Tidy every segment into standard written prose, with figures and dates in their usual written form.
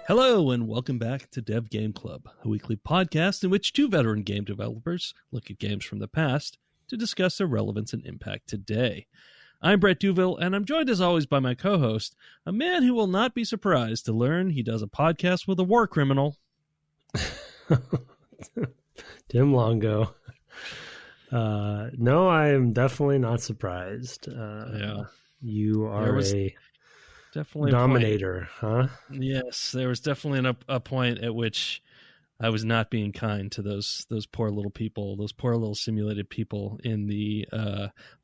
Hello and welcome back to Dev Game Club, a weekly podcast in which two veteran game developers look at games from the past to discuss their relevance and impact today. I'm Brett Duville, and I'm joined as always by my co-host, a man who will not be surprised to learn he does a podcast with a war criminal. Tim Longo. No, I am definitely not surprised. You are definitely a dominator, huh? Yes, there was definitely a point at which I was not being kind to those poor little people, those poor little simulated people in the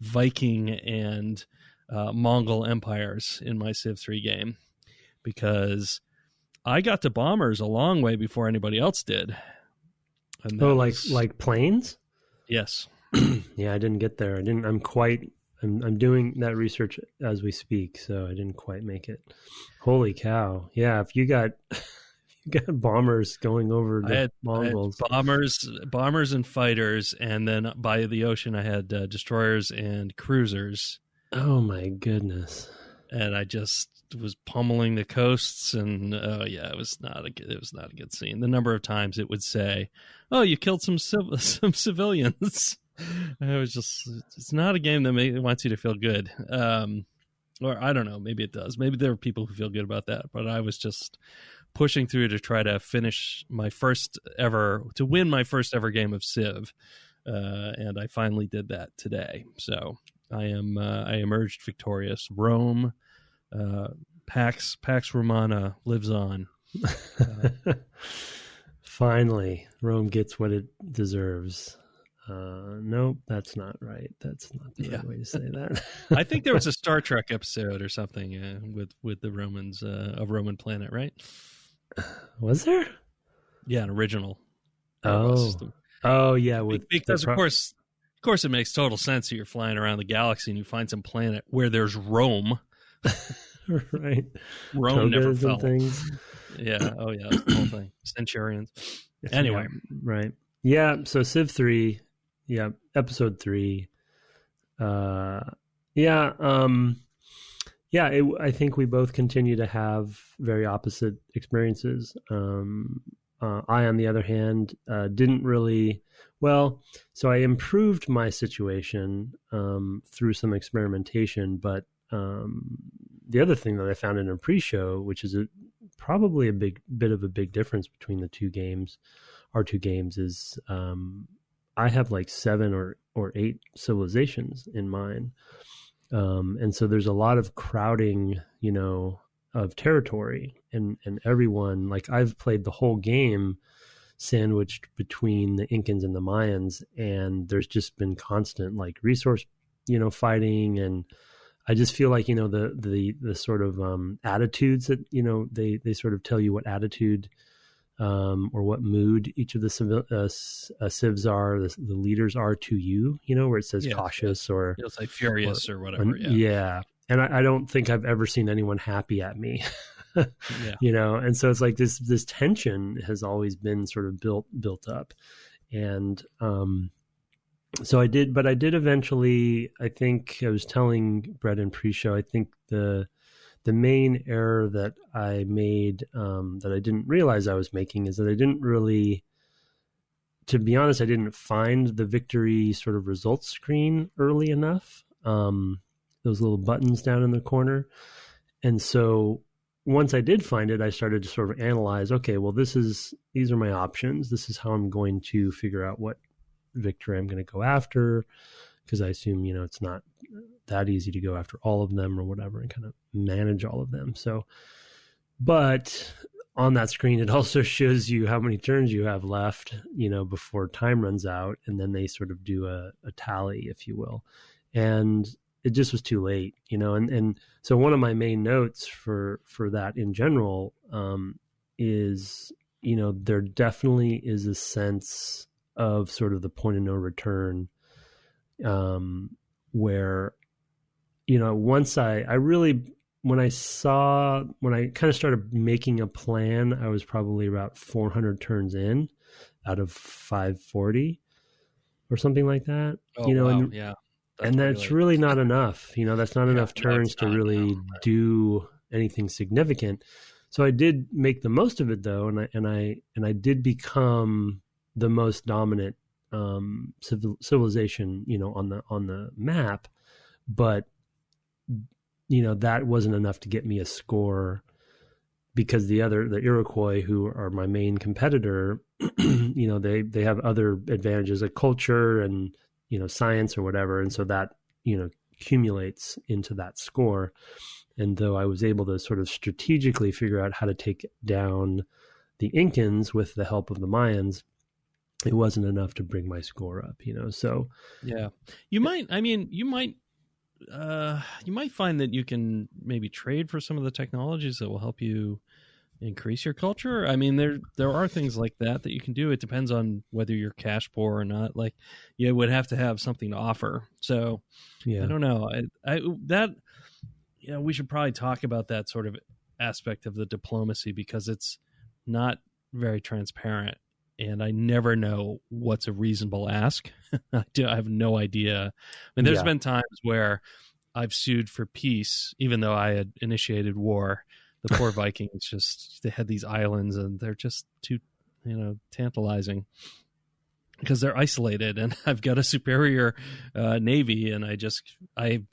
Viking and Mongol empires in my Civ 3 game, because I got to bombers a long way before anybody else did. And like planes? Yes. Yeah, I didn't get there. I'm doing that research as we speak, so I didn't quite make it. Holy cow. Yeah, if you got bombers going over the Mongols. I had bombers and fighters, and then by the ocean I had destroyers and cruisers. Oh my goodness. And I just was pummeling the coasts, and it was not a good scene. The number of times it would say, "Oh, you killed some civilians." It's not a game that wants you to feel good. Or I don't know, maybe it does. Maybe there are people who feel good about that, but I was just pushing through to try to win my first ever game of Civ. And I finally did that today. So I emerged victorious. Rome, Pax Romana lives on. Finally, Rome gets what it deserves. Nope, that's not right. That's not the right way to say that. I think there was a Star Trek episode or something with the Romans, a Roman planet, right? Was there? Yeah, an original. Oh, yeah. Because of course, it makes total sense that you're flying around the galaxy and you find some planet where there's Rome. Right. Rome never fell. Things. Yeah. Oh, yeah. That's the whole thing. Centurions. Anyway. Yeah, right. Yeah. So Civ 3. Yeah. Episode 3. I think we both continue to have very opposite experiences. I, on the other hand, didn't really... Well, so I improved my situation through some experimentation, but the other thing that I found in a pre-show, which is probably a bit of a big difference between our two games, is I have like 7 or 8 civilizations in mine. And so there's a lot of crowding, of territory, and everyone, like, I've played the whole game sandwiched between the Incans and the Mayans, and there's just been constant like resource, fighting. And I just feel like, the sort of attitudes that, they sort of tell you what attitude or what mood each of the civs are, the leaders are to you, where it says cautious or it's like furious or whatever. Yeah. And I don't think I've ever seen anyone happy at me, and so it's like this tension has always been sort of built up. And so I did eventually, I think I was telling Brett in pre-show, I think the main error that I made that I didn't realize I was making is that I didn't really, to be honest, I didn't find the victory sort of results screen early enough. Those little buttons down in the corner. And so once I did find it, I started to sort of analyze, okay, well, these are my options. This is how I'm going to figure out what victory I'm going to go after, because I assume, it's not that easy to go after all of them or whatever and kind of manage all of them. So, but on that screen, it also shows you how many turns you have left, before time runs out. And then they sort of do a tally, if you will. And it just was too late, and so one of my main notes for that in general is, there definitely is a sense of sort of the point of no return, where, once when I kind of started making a plan, I was probably about 400 turns in out of 540 or something like that, wow. And, yeah. And that's really not enough. That's not enough turns to really do anything significant. So I did make the most of it though, and I did become the most dominant civilization, on the map, but that wasn't enough to get me a score, because the Iroquois, who are my main competitor, they have other advantages, like culture and science or whatever, and so that accumulates into that score. And though I was able to sort of strategically figure out how to take down the Incans with the help of the Mayans, it wasn't enough to bring my score up, so. Yeah. You might find that you can maybe trade for some of the technologies that will help you increase your culture. I mean, there are things like that you can do. It depends on whether you're cash poor or not. Like, you would have to have something to offer. So yeah. I don't know. We should probably talk about that sort of aspect of the diplomacy, because it's not very transparent, and I never know what's a reasonable ask. I have no idea. I mean, there's been times where I've sued for peace, even though I had initiated war. The poor Vikings they had these islands, and they're just too, tantalizing, because they're isolated, and I've got a superior navy, and I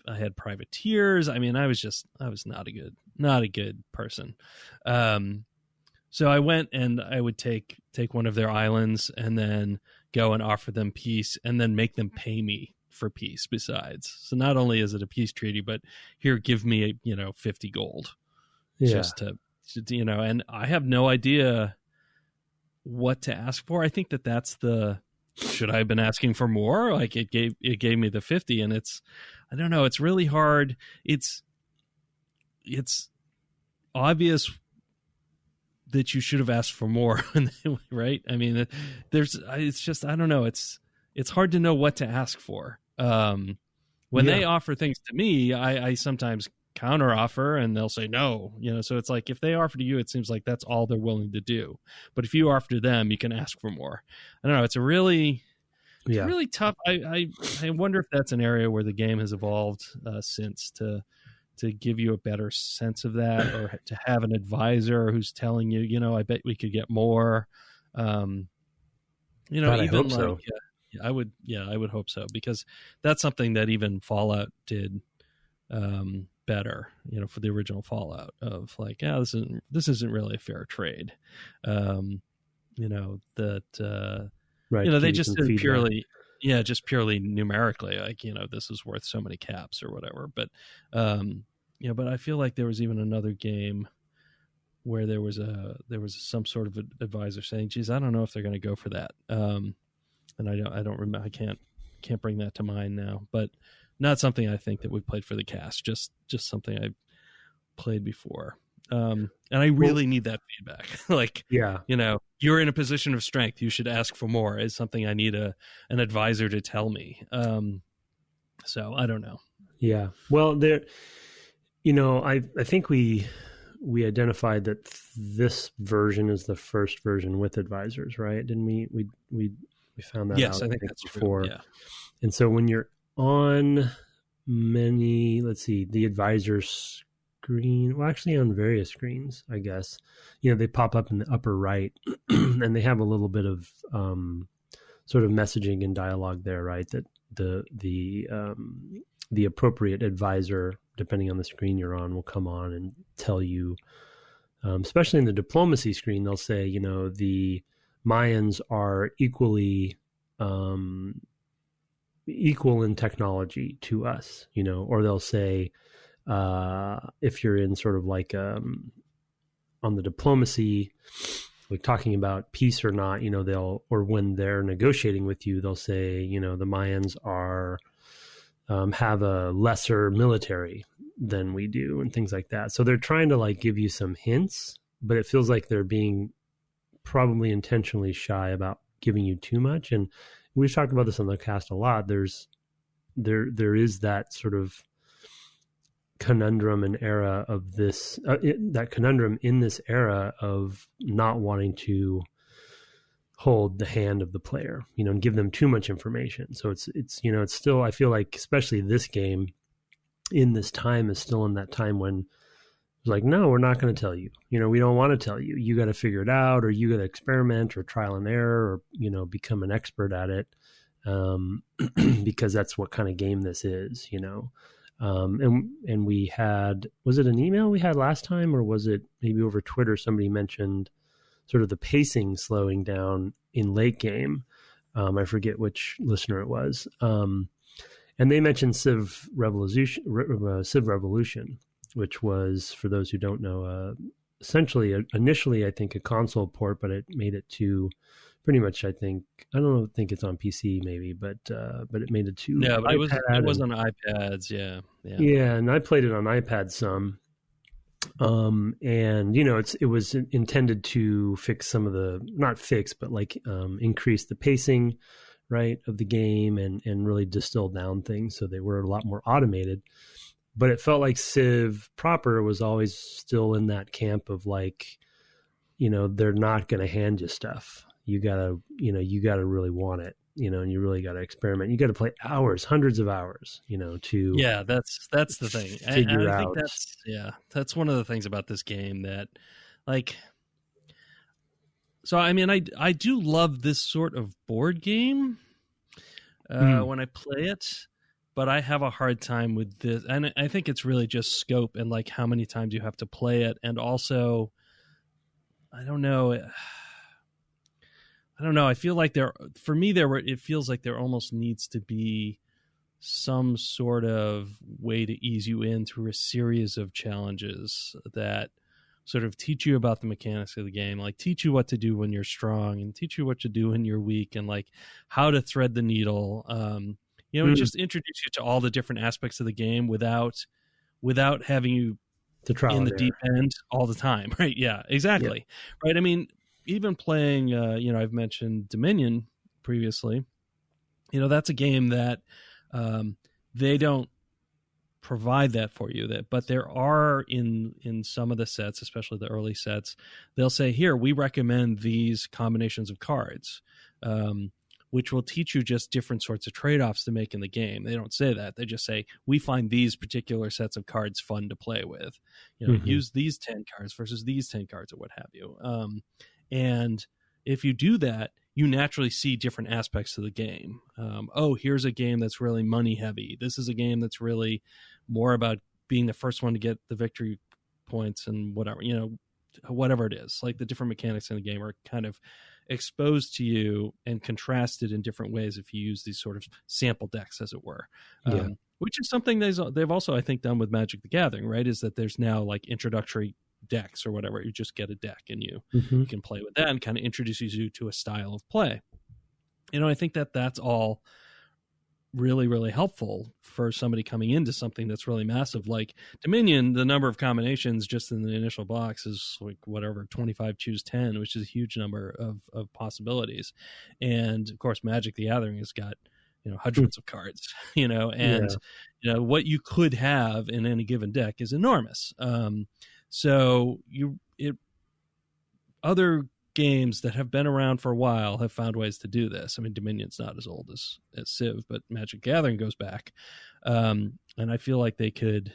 had privateers. I mean, I was not a good person. So I went and I would take one of their islands and then go and offer them peace, and then make them pay me for peace besides. So not only is it a peace treaty, but here, give me 50 gold, just to and I have no idea what to ask for. I think that's should I have been asking for more? Like, it gave me the 50, and I don't know. It's really hard. It's obvious that you should have asked for more, right? I mean, it's just, I don't know. It's hard to know what to ask for. When they offer things to me, I sometimes counter offer, and they'll say no, so it's like, if they offer to you, it seems like that's all they're willing to do. But if you offer to them, you can ask for more. I don't know. It's really tough. I wonder if that's an area where the game has evolved since to give you a better sense of that, or to have an advisor who's telling you, I bet we could get more. God, I hope so. I would hope so, because that's something that even Fallout did better, for the original Fallout, of like, this isn't really a fair trade. Right. They just did purely, just purely numerically, like, this is worth so many caps or whatever. But, but I feel like there was even another game where there was some sort of advisor saying, geez, I don't know if they're going to go for that. And I don't remember, I can't bring that to mind now, but not something I think that we played for the cast, just something I played before. And I really need that feedback. Like, you're in a position of strength, you should ask for more, is something I need an advisor to tell me. So I don't know. Yeah. Well, I think we identified that this version is the first version with advisors, right? Didn't we found that out? Yes, I think that's before. True. Yeah. And so when you're on the advisor screen, well, actually on various screens, I guess, they pop up in the upper right, and they have a little bit of sort of messaging and dialogue there, right? That the appropriate advisor, depending on the screen you're on, will come on and tell you, especially in the diplomacy screen, they'll say, the Mayans are equal in technology to us, or they'll say, if you're in sort of like on the diplomacy, like talking about peace or not, or when they're negotiating with you, they'll say, the Mayans have a lesser military than we do, and things like that. So they're trying to like give you some hints, but it feels like they're being probably intentionally shy about giving you too much. And we've talked about this on the cast a lot. There is that sort of conundrum and era of this, that conundrum in this era of not wanting to hold the hand of the player, and give them too much information. So it's still, I feel like, especially this game in this time, is still in that time when It's like, no, we're not going to tell you. We don't want to tell you. You got to figure it out, or you got to experiment, or trial and error, or become an expert at it, because that's what kind of game this is. And we had, was it an email we had last time, or was it maybe over Twitter? Somebody mentioned sort of the pacing slowing down in late game. I forget which listener it was. And they mentioned Civ Revolution, which was, for those who don't know, essentially initially, I think, a console port, but it made it to pretty much, I think it's on PC maybe, but it made it to but iPad. it was on iPads, yeah. Yeah, and I played it on iPad some. And it was intended to fix some of the, not fix, but increase the pacing, right, of the game, and really distill down things so they were a lot more automated. But it felt like Civ proper was always still in that camp of they're not going to hand you stuff. You gotta really want it, and you really got to experiment. You got to play hours, hundreds of hours, to that's the thing. Figure I out. think that's one of the things about this game that, so I mean, I do love this sort of board game when I play it, but I have a hard time with this, and I think it's really just scope and how many times you have to play it, and also, I don't know. I feel like it feels like there almost needs to be some sort of way to ease you in through a series of challenges that sort of teach you about the mechanics of the game, teach you what to do when you're strong and teach you what to do when you're weak, and how to thread the needle. And just introduce you to all the different aspects of the game without having you to trial in the deep end all the time. Right. Yeah, exactly. Yeah. Right. I mean, even playing, I've mentioned Dominion previously, that's a game that they don't provide that for you, but there are in some of the sets, especially the early sets, they'll say, here, we recommend these combinations of cards, which will teach you just different sorts of trade-offs to make in the game. They don't say that. They just say, we find these particular sets of cards fun to play with. Use these 10 cards versus these 10 cards or what have you. And if you do that, you naturally see different aspects of the game. Here's a game that's really money heavy. This is a game that's really more about being the first one to get the victory points and whatever it is. The different mechanics in the game are kind of exposed to you and contrasted in different ways if you use these sort of sample decks, as it were. Which is something they've also, I think, done with Magic the Gathering, right? Is that there's now introductory decks or whatever. You just get a deck and you can play with that and kind of introduces you to a style of play. I think that's all really, really helpful for somebody coming into something that's really massive. Like Dominion, the number of combinations just in the initial box is 25 choose 10, which is a huge number of possibilities. And of course, Magic the Gathering has got hundreds of cards, what you could have in any given deck is enormous. Other games that have been around for a while have found ways to do this. I mean, Dominion's not as old as Civ, but Magic Gathering goes back. And I feel like they could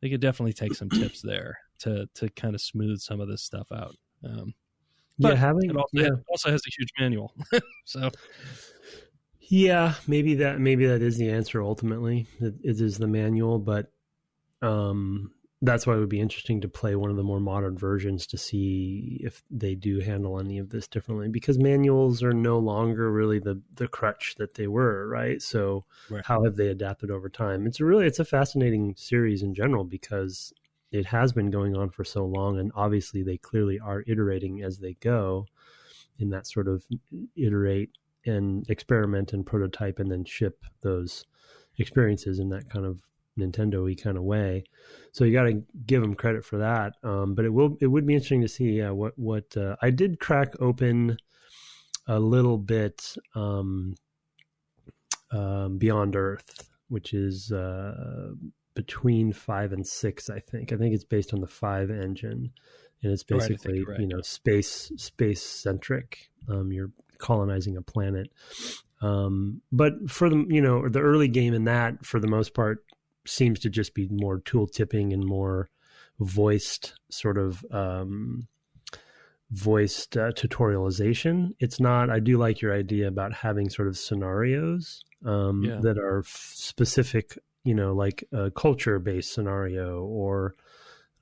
definitely take some tips there to kind of smooth some of this stuff out. But it also has a huge manual. So yeah, maybe that is the answer ultimately. It is the manual, but that's why it would be interesting to play one of the more modern versions to see if they do handle any of this differently, because manuals are no longer really the crutch that they were, right? So How have they adapted over time? It's a fascinating series in general because it has been going on for so long, and obviously they clearly are iterating as they go in that sort of iterate and experiment and prototype and then ship those experiences in that kind of Nintendo-y kind of way. So you got to give them credit for that. But it would be interesting to see what I did crack open a little bit Beyond Earth, which is between 5 and 6, I think. I think it's based on the 5 engine, and it's basically space centric. You're colonizing a planet. But for the early game in that, for the most part, seems to just be more tool tipping and more voiced sort of voiced tutorialization. It's not. I do like your idea about having sort of scenarios that are specific, like a culture-based scenario or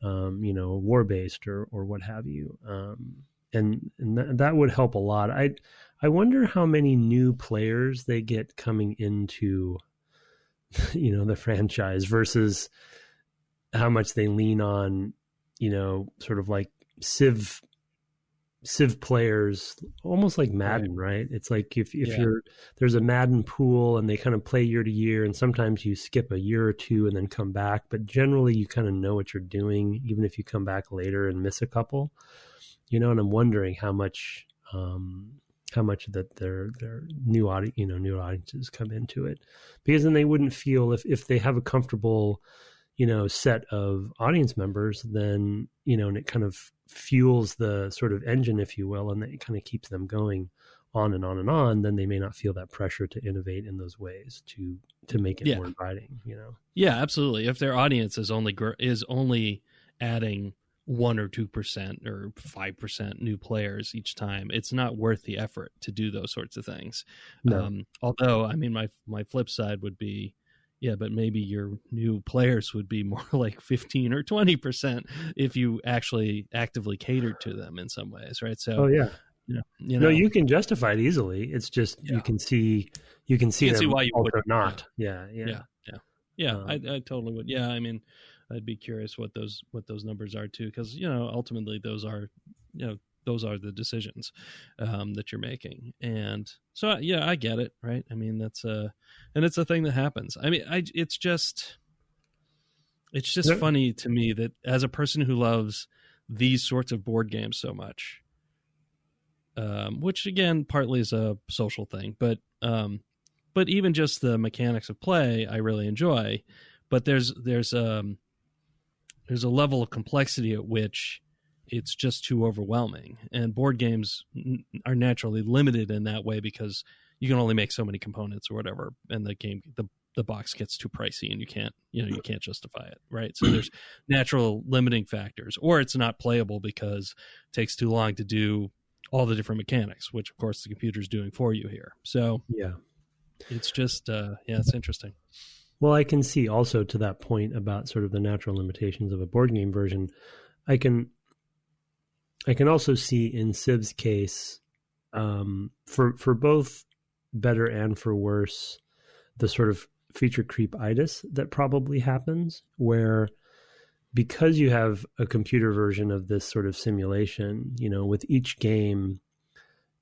war-based or what have you. And that would help a lot. I wonder how many new players they get coming into the franchise versus how much they lean on sort of like Civ players, almost like Madden, right? It's like if there's a Madden pool and they kind of play year to year, and sometimes you skip a year or two and then come back, but generally you kind of know what you're doing, even if you come back later and miss a couple, and I'm wondering how much that their new audiences come into it, because then they wouldn't feel if they have a comfortable set of audience members, then and it kind of fuels the sort of engine, if you will, and it kind of keeps them going on and on and on, then they may not feel that pressure to innovate in those ways to make it more inviting. Yeah, absolutely. If their audience is only adding 1 or 2% or 5% new players each time, it's not worth the effort to do those sorts of things. No. Although, I mean, my flip side would be, but maybe your new players would be more like 15 or 20% if you actually actively catered to them in some ways, right? So, no, you can justify it easily. It's just you can see why you would not. Yeah. I totally would. Yeah, I mean, I'd be curious what those numbers are too, because ultimately those are the decisions that you're making. And so I get it, right? I mean, that's and it's a thing that happens. I mean, it's just funny to me that as a person who loves these sorts of board games so much, which again partly is a social thing, but even just the mechanics of play I really enjoy, but there's a level of complexity at which it's just too overwhelming, and board games are naturally limited in that way because you can only make so many components or whatever, and the box gets too pricey and you can't justify it, right? So there's natural limiting factors, or it's not playable because it takes too long to do all the different mechanics, which of course the computer's doing for you here. So it's just it's interesting. Well, I can see also to that point about sort of the natural limitations of a board game version. I can also see in Civ's case, for both better and for worse, the sort of feature creep-itis that probably happens, where because you have a computer version of this sort of simulation, with each game,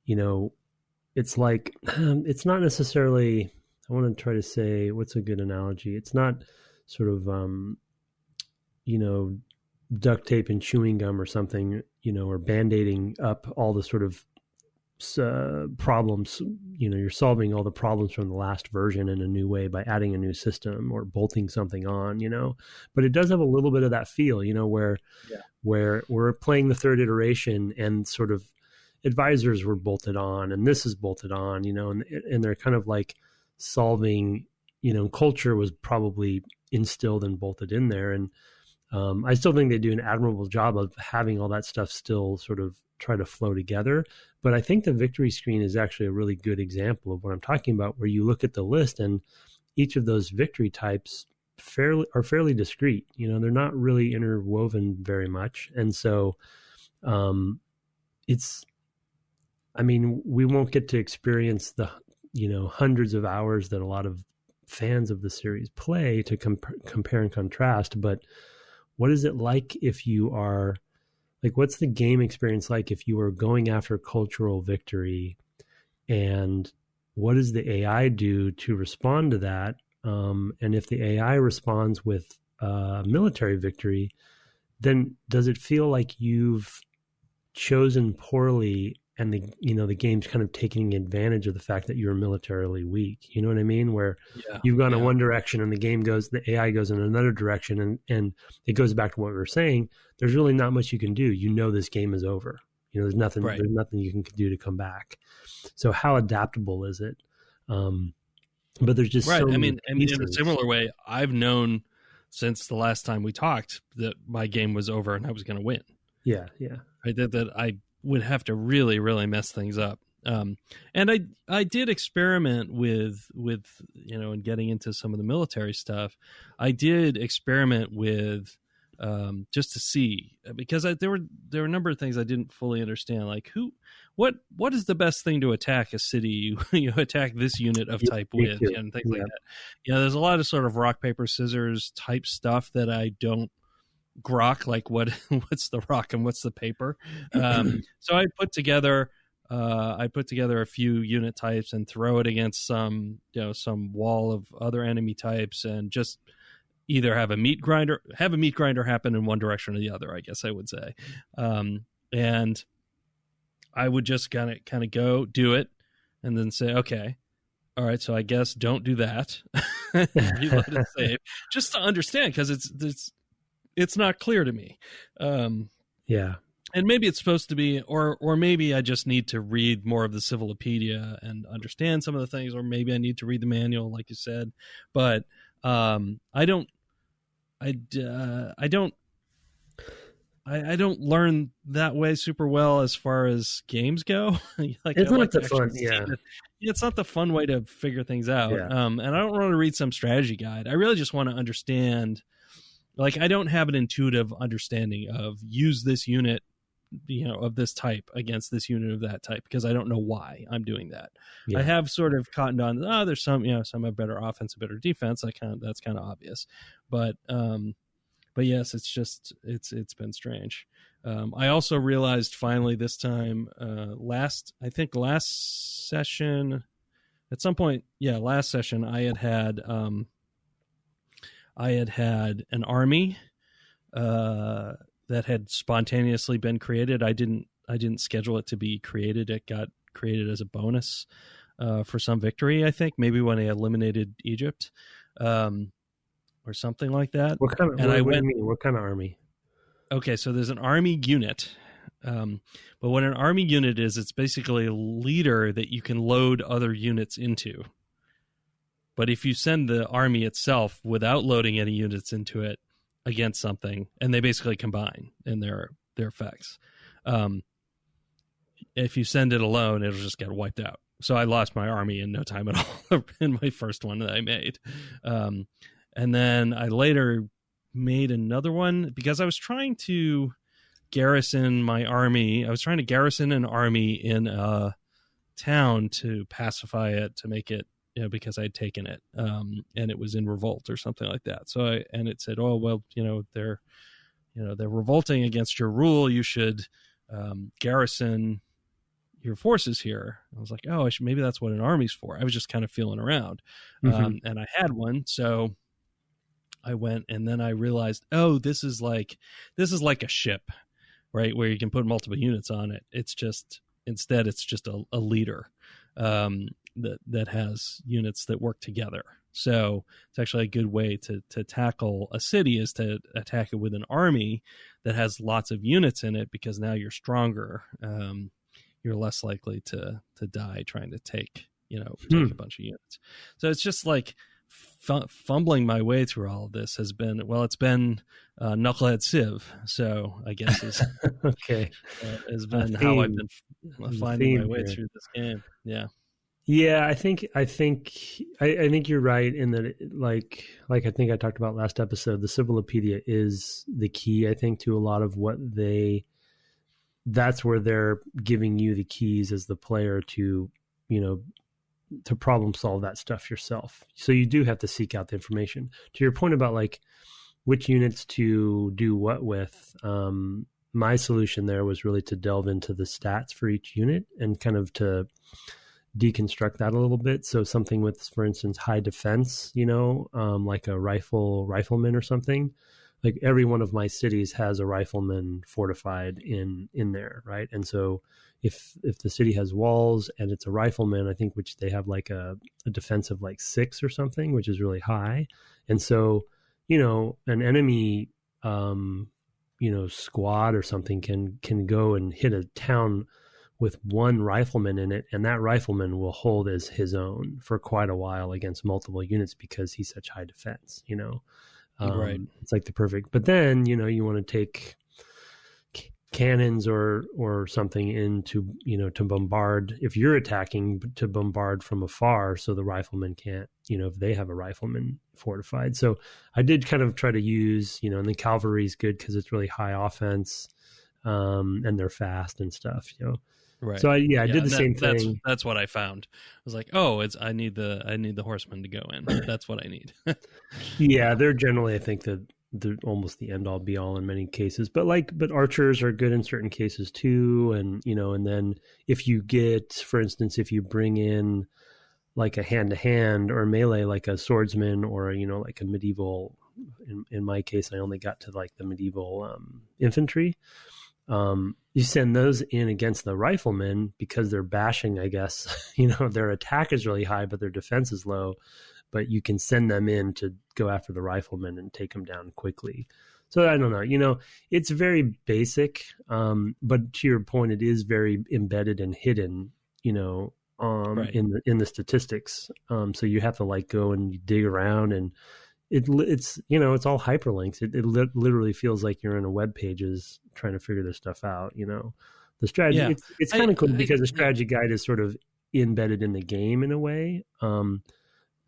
it's like, it's not necessarily, I want to try to say, what's a good analogy? It's not sort of, duct tape and chewing gum or something, or band-aiding up all the sort of problems. You're solving all the problems from the last version in a new way by adding a new system or bolting something on, but it does have a little bit of that feel, where we're playing the third iteration and sort of advisors were bolted on and this is bolted on, and they're kind of like solving, culture was probably instilled and bolted in there. And I still think they do an admirable job of having all that stuff still sort of try to flow together. But I think the victory screen is actually a really good example of what I'm talking about, where you look at the list and each of those victory types are fairly discrete. They're not really interwoven very much. And so we won't get to experience the, hundreds of hours that a lot of fans of the series play to compare and contrast. But what is it like if you are, what's the game experience like if you are going after cultural victory, and what does the AI do to respond to that? And if the AI responds with military victory, then does it feel like you've chosen poorly and the game's kind of taking advantage of the fact that you're militarily weak? You know what I mean? Where you've gone in one direction and the AI goes in another direction, and it goes back to what we were saying. There's really not much you can do. This game is over. There's nothing you can do to come back. So how adaptable is it? But there's just so many pieces. In a similar way, I've known since the last time we talked that my game was over and I was going to win. Yeah. That I would have to really, really mess things up. And I did experiment with and getting into some of the military stuff. I did experiment with just to see, because there were a number of things I didn't fully understand, like what is the best thing to attack a city you attack this unit of type with, and things like that. There's a lot of sort of rock paper scissors type stuff that I don't grok, like what's the rock and what's the paper. So I put together a few unit types and throw it against some wall of other enemy types, and just either have a meat grinder happen in one direction or the other, I guess I would say. And I would just kind of go do it and then say, okay, all right, so I guess don't do that. Reload and save, just to understand, because it's not clear to me. Yeah. And maybe it's supposed to be, or maybe I just need to read more of the Civilopedia and understand some of the things, or maybe I need to read the manual, like you said. But I don't learn that way super well as far as games go. Like, it's not the fun, it's not the fun way to figure things out. Yeah. And I don't want to read some strategy guide. I really just want to understand. Like, I don't have an intuitive understanding of use this unit, of this type against this unit of that type, because I don't know why I'm doing that. Yeah. I have sort of cottoned on, there's some have better offense and better defense. That's kind of obvious, but yes, it's been strange. I also realized finally this time, last session, at some point, last session, I had an army that had spontaneously been created. I didn't schedule it to be created. It got created as a bonus for some victory, I think, maybe when they eliminated Egypt, or something like that. What kind of army? Okay, so there's an army unit. But what an army unit is, it's basically a leader that you can load other units into. But if you send the army itself without loading any units into it against something, and they basically combine in their effects, if you send it alone, it'll just get wiped out. So I lost my army in no time at all in my first one that I made. And then I later made another one because I was trying to garrison my army. I was trying to garrison an army in a town to pacify it, to make it, because I'd taken it, and it was in revolt or something like that. So it said, oh, well, they're revolting against your rule. You should garrison your forces here. I was like, oh, maybe that's what an army's for. I was just kind of feeling around, and I had one. So I went, and then I realized, oh, this is like a ship, right? Where you can put multiple units on it. Instead it's just a leader. That has units that work together. So it's actually a good way to tackle a city, is to attack it with an army that has lots of units in it, because now you're stronger. You're less likely to die trying to take a bunch of units. So it's just like fumbling my way through all of this has been, it's been Knucklehead Civ. So I guess is okay. Has been how I've been finding my way through this game. Yeah. Yeah, I think you're right in that, like I think I talked about last episode, the Civilopedia is the key, I think, to a lot of what that's where they're giving you the keys as the player to, to problem solve that stuff yourself. So you do have to seek out the information. To your point about like which units to do what with, my solution there was really to delve into the stats for each unit and kind of to deconstruct that a little bit. So something with, for instance, high defense, like a rifleman or something. Like every one of my cities has a rifleman fortified in there, right? And so if the city has walls and it's a rifleman, I think, which they have like a defense of like 6 or something, which is really high. And so, an enemy squad or something can go and hit a town with one rifleman in it, and that rifleman will hold as his own for quite a while against multiple units because he's such high defense, Right. It's like the perfect, but then, you want to take cannons or something into, to bombard, if you're attacking, to bombard from afar, so the riflemen can't, if they have a rifleman fortified. So I did kind of try to use, and the cavalry is good because it's really high offense, and they're fast and stuff, Right. So I did the same thing. That's what I found. I was like, oh, I need the horsemen to go in. That's what I need. Yeah, they're generally, I think, they're almost the end all be all in many cases, but archers are good in certain cases too. And, and then if you get, for instance, if you bring in like a hand to hand or melee, like a swordsman or, like a medieval, in my case, I only got to like the medieval infantry. You send those in against the riflemen because they're bashing, I guess, their attack is really high, but their defense is low. But you can send them in to go after the riflemen and take them down quickly. So I don't know, it's very basic. But to your point, it is very embedded and hidden, right. in the statistics. So you have to like go and dig around, and it's it's all hyperlinks. It literally feels like you're in a web pages trying to figure this stuff out. The strategy, yeah. It's kind of cool because the strategy guide is sort of embedded in the game in a way.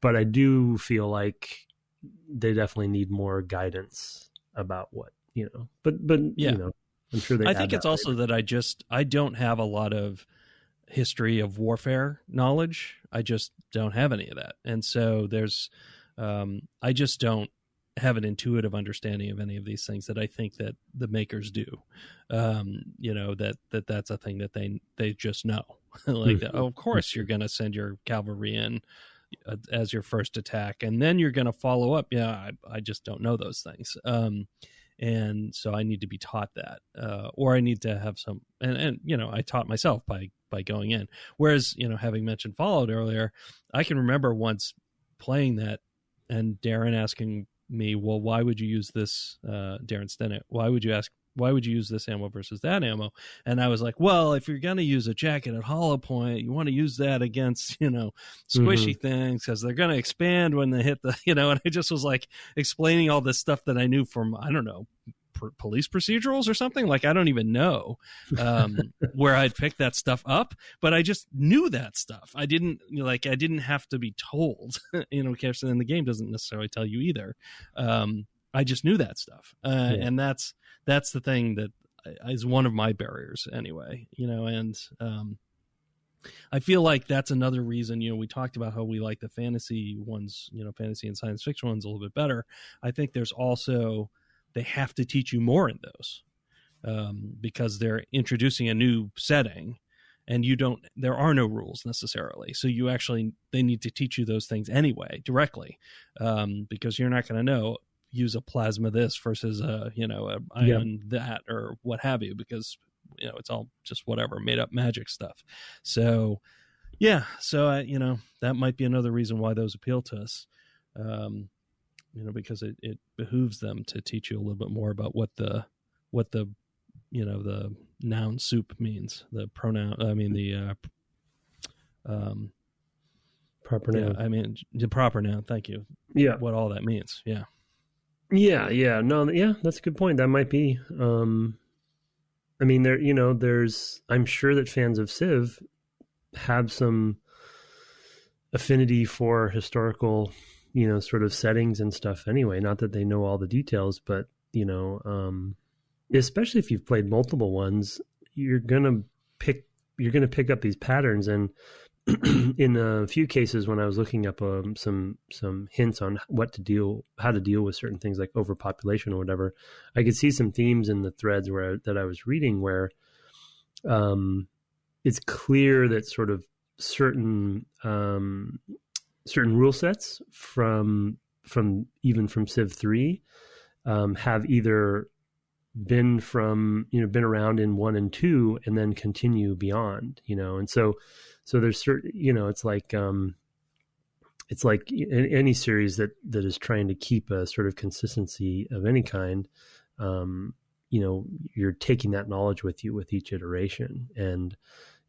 But I do feel like they definitely need more guidance about what, but yeah. I'm sure they. I think it's also that I don't have a lot of history of warfare knowledge. I just don't have any of that, and so there's, I just don't have an intuitive understanding of any of these things that I think that the makers do. That's a thing that they just know. Like, oh, of course you're going to send your cavalry in as your first attack, and then you're going to follow up. Yeah, I just don't know those things. And so I need to be taught that, or I need to have some, and I taught myself by going in. Whereas, having mentioned Fallout earlier, I can remember once playing that and Darren asking me, well, why would you use this, Darren Stennett, why would you use this ammo versus that ammo? And I was like, well, if you're going to use a jacket at hollow point, you want to use that against, squishy things because they're going to expand when they hit the, and I just was like explaining all this stuff that I knew from, I don't know, police procedurals or something. Like, I don't even know where I'd picked that stuff up, but I just knew that stuff. I didn't have to be told, because then the game doesn't necessarily tell you either. I just knew that stuff. And that's the thing that is one of my barriers anyway, and I feel like that's another reason, we talked about how we like the fantasy ones, fantasy and science fiction ones a little bit better. I think there's also, they have to teach you more in those because they're introducing a new setting and there are no rules necessarily. So they need to teach you those things anyway, directly, because you're not going to know, use a plasma this versus a ion that or what have you, because it's all just whatever made up magic stuff. So yeah, that might be another reason why those appeal to us, because it behooves them to teach you a little bit more about what the the noun soup means, the pronoun, the proper noun. Yeah, the proper noun. Thank you. Yeah, what all that means. Yeah. Yeah. No, yeah, that's a good point. That might be. There's. I'm sure that fans of Civ have some affinity for historical, sort of settings and stuff. Anyway, not that they know all the details, but especially if you've played multiple ones, you're gonna pick up these patterns. And in a few cases, when I was looking up some hints on how to deal with certain things like overpopulation or whatever, I could see some themes in the threads that I was reading where it's clear that sort of certain rule sets from Civ 3 have either been around in 1 and 2 and then continue beyond, and so there's certain, it's like any series that is trying to keep a sort of consistency of any kind, you're taking that knowledge with you with each iteration. And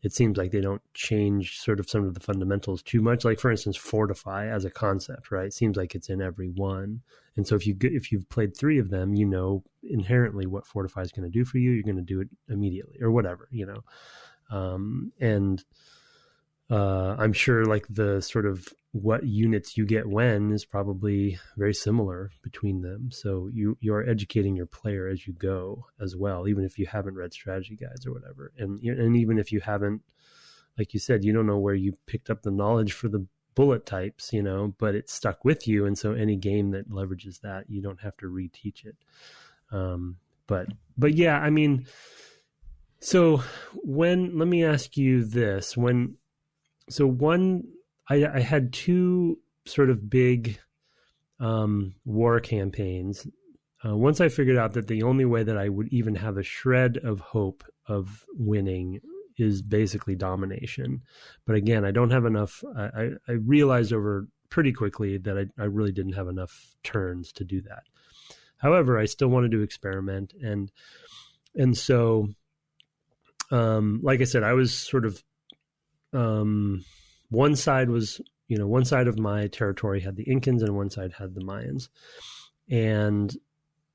it seems like they don't change sort of some of the fundamentals too much. Like, for instance, fortify as a concept, right? It seems like it's in every one. And so if you've played 3 of them, you know inherently what fortify is going to do for you. You're going to do it immediately or whatever, you know. I'm sure like the sort of what units you get when is probably very similar between them. So you are educating your player as you go as well, even if you haven't read strategy guides or whatever. And even if you haven't, like you said, you don't know where you picked up the knowledge for the bullet types, you know, but it's stuck with you. And so any game that leverages that, you don't have to reteach it. But yeah, I mean, so let me ask you this, I had 2 sort of big war campaigns. Once I figured out that the only way that I would even have a shred of hope of winning is basically domination. But again, I don't have enough. I realized over pretty quickly that I really didn't have enough turns to do that. However, I still wanted to experiment. And so, like I said, I was sort of, one side of my territory had the Incans and one side had the Mayans. And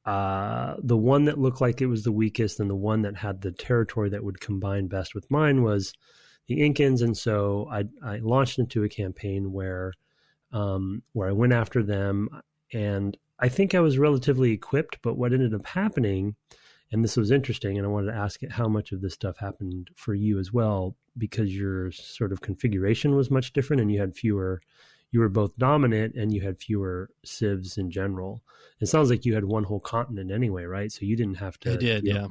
the one that looked like it was the weakest and the one that had the territory that would combine best with mine was the Incans. And so I launched into a campaign where I went after them, and I think I was relatively equipped, but what ended up happening, and this was interesting, and I wanted to ask it, how much of this stuff happened for you as well, because your sort of configuration was much different and you were both dominant and you had fewer civs in general. It sounds like you had one whole continent anyway, right? So you didn't have to. I did, yeah.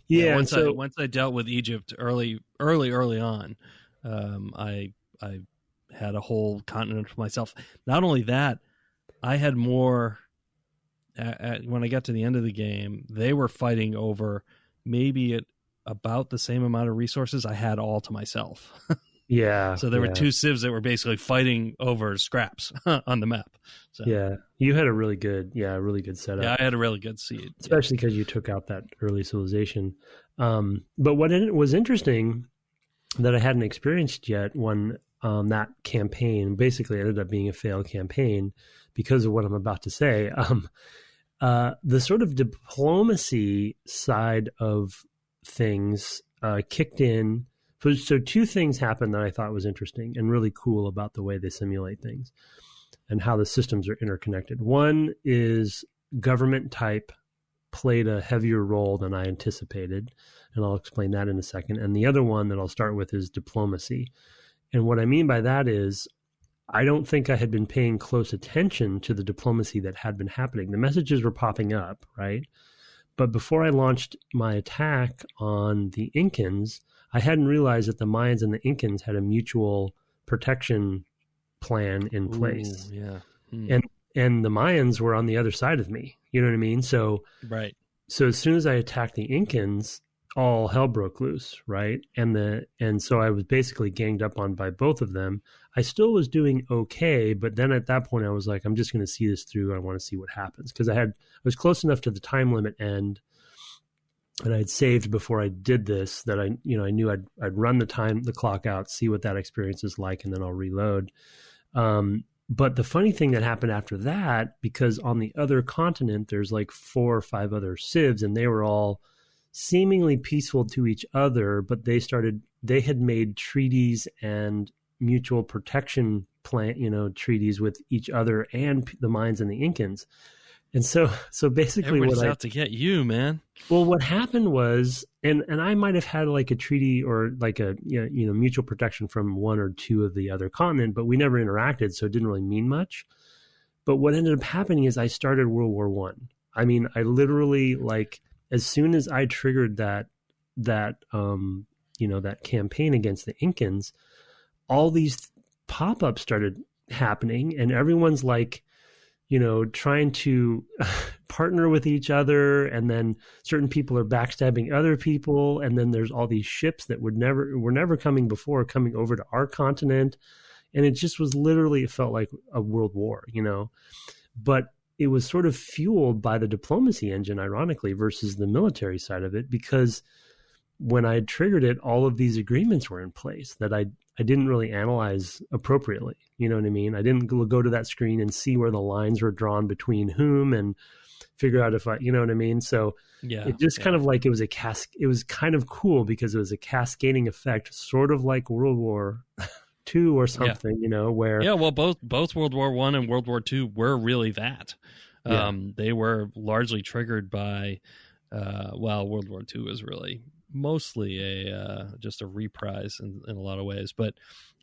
Yeah. Once I dealt with Egypt early on, I had a whole continent for myself. Not only that, I had more. When I got to the end of the game, they were fighting over maybe about the same amount of resources I had all to myself. Yeah. So there were 2 civs that were basically fighting over scraps on the map. So, yeah, you had a really good setup. Yeah, I had a really good seed, especially because you took out that early civilization. But what was interesting that I hadn't experienced yet when that campaign basically ended up being a failed campaign because of what I'm about to say. The sort of diplomacy side of things kicked in. So 2 things happened that I thought was interesting and really cool about the way they simulate things and how the systems are interconnected. One is government type played a heavier role than I anticipated, and I'll explain that in a second. And the other one that I'll start with is diplomacy. And what I mean by that is I don't think I had been paying close attention to the diplomacy that had been happening. The messages were popping up, right? But before I launched my attack on the Incans, I hadn't realized that the Mayans and the Incans had a mutual protection plan in place. Ooh, yeah. And the Mayans were on the other side of me. You know what I mean? So right. So as soon as I attacked the Incans, all hell broke loose, right? And so I was basically ganged up on by both of them. I still was doing okay, but then at that point I was like, I'm just going to see this through. I want to see what happens, because I was close enough to the time limit end, and I had saved before I did this that I knew I'd run the clock out, see what that experience is like, and then I'll reload. But the funny thing that happened after that, because on the other continent there's like 4 or 5 other civs, and they were all seemingly peaceful to each other, but they had made treaties and mutual protection treaties with each other and the Mayans and the Incans. And so basically everybody's out to get you, man. Well, what happened was, and I might have had like a treaty or like a mutual protection from 1 or 2 of the other continent, but we never interacted, so it didn't really mean much. But what ended up happening is I started World War One. I mean, I literally, like, as soon as I triggered that campaign against the Incans, all these pop-ups started happening, and everyone's like, trying to partner with each other, and then certain people are backstabbing other people, and then there's all these ships that were never coming over to our continent, and it just was literally, it felt like a world war, but it was sort of fueled by the diplomacy engine, ironically, versus the military side of it, because when I had triggered it, all of these agreements were in place that I didn't really analyze appropriately. You know what I mean? I didn't go to that screen and see where the lines were drawn between whom and figure out if you know what I mean? So it just kind of like it was it was kind of cool because it was a cascading effect, sort of like World War II or something, you know, where well, both World War I and World War II were really that. They were largely triggered by World War II was really mostly just a reprise in a lot of ways, but